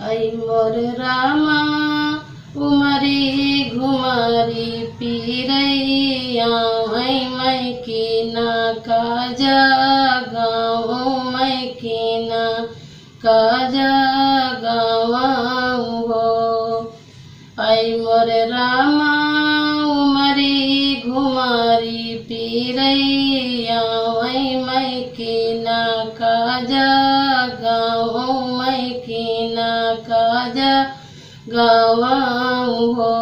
आई मोर रामा उमरी घुमरी पीरैया आई मैं की ना काजा गाँव मैं की ना काजा गाँव हो। आई मोर रामा उमरी घुमरी पीरैया आई मैं की ना काजा गाँव मैं की ना काजा गाँव हो।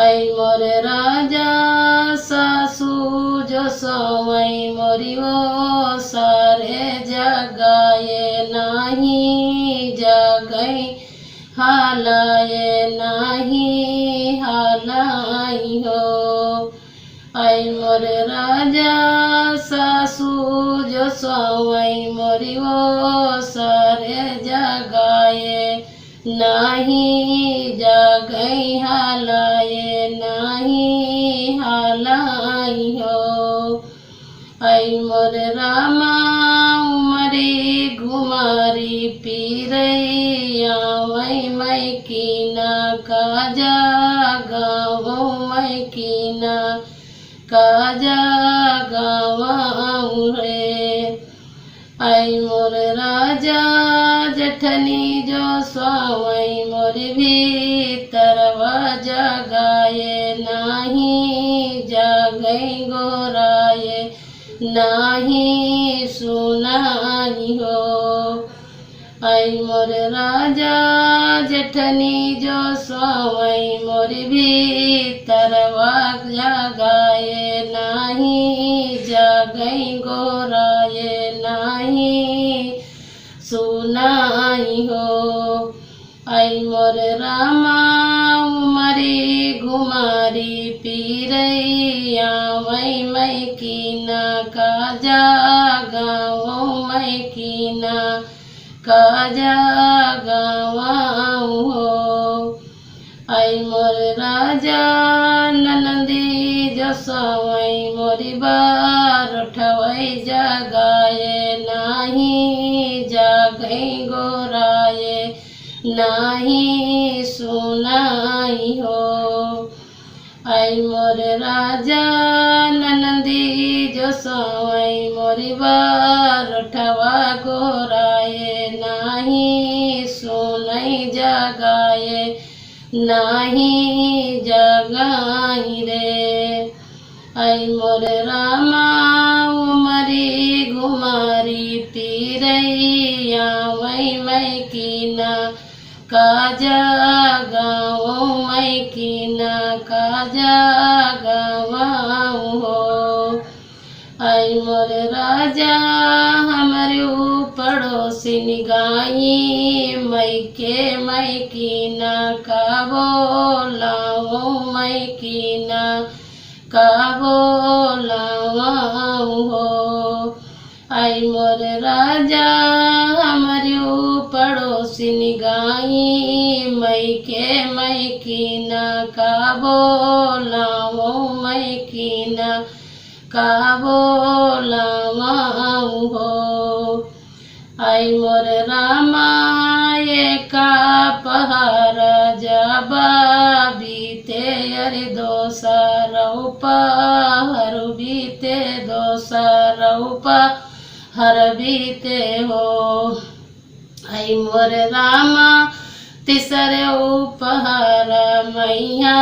आई मोर राजा सासू जो सवई मोरी वो सारे जगाए नाही जगई हालाए नाही हालाई हो। आई मोर राजा सासू जो सवई मोरी वो सारे जगाए नाही जगई हालाए नाही हालाई हो। आई मोर रामा उमरी घुमरी पीरैया वही मैं की ना काजा गाँव मैं की ना काजा गाँव रे। आई मोर राजा जठनी जो स्वावई मोर भीतरवा जगाए नाही जगई गोराए नाही सुनाई हो। आई मोर राजा जठनी जो स्वावई मोर भीतरवा जगाए नाही जगई गोराए नाही सुनाई हो। आई मोर रामा उमरी घुमरी पीरैया वही मैं की ना काजा गाँव मैं की ना काजा गाँव हो। आई मोर राजा ननदी जो सवई मोरी बार उठवई जगाए नाही जगई गोराए नाही सुनाई हो। आई मोर राजा ननदी जो सवई मोरी बार उठवा गोराए नाही सुनई जगाए नाही जगाई रे। आई मोर रामा उमरी घुमरी पीरैया वही मैं की ना काजा गाँव मैं की ना काजा गाँव हो। आई मोर राजा हमारे पड़ोसिन गाई मैं की ना का बोलाऊं मैं की ना का बोलाऊं हो। आई मोर राजा हमारे पड़ोसिन गाई मैं की ना का बोलाऊं मैं की ना का बोलाऊं हो। आई मोर रामा ये का पहारा जाबा बीते अरे दोसरऊ पहर बीते दोसरऊ पहर बीते हो। आई मोर रामा तिसरे उपहार मैया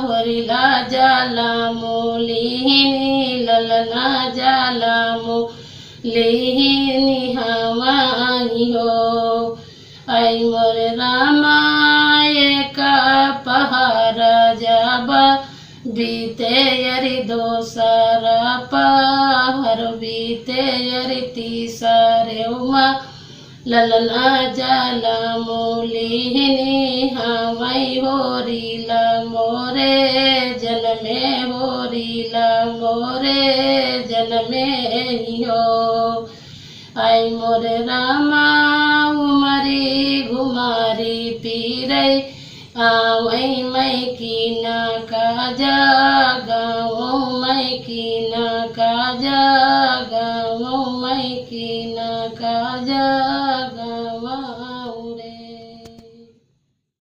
होरिला जाला मोलिहिनी ललना जाला मोलिहिनी हमाई हो। आई मोर रामा का पहाड़ जाबा बीते यरि दोसरा पहर बीते यरि तीसरे उमा ललना जाला मोलिहिनी हमाई होरीला मोरे जन्मे होरीला मोरे जन्मे ही हो। आई मोर रामा उमरी घुमारी पीरई आवई मैं की ना काजा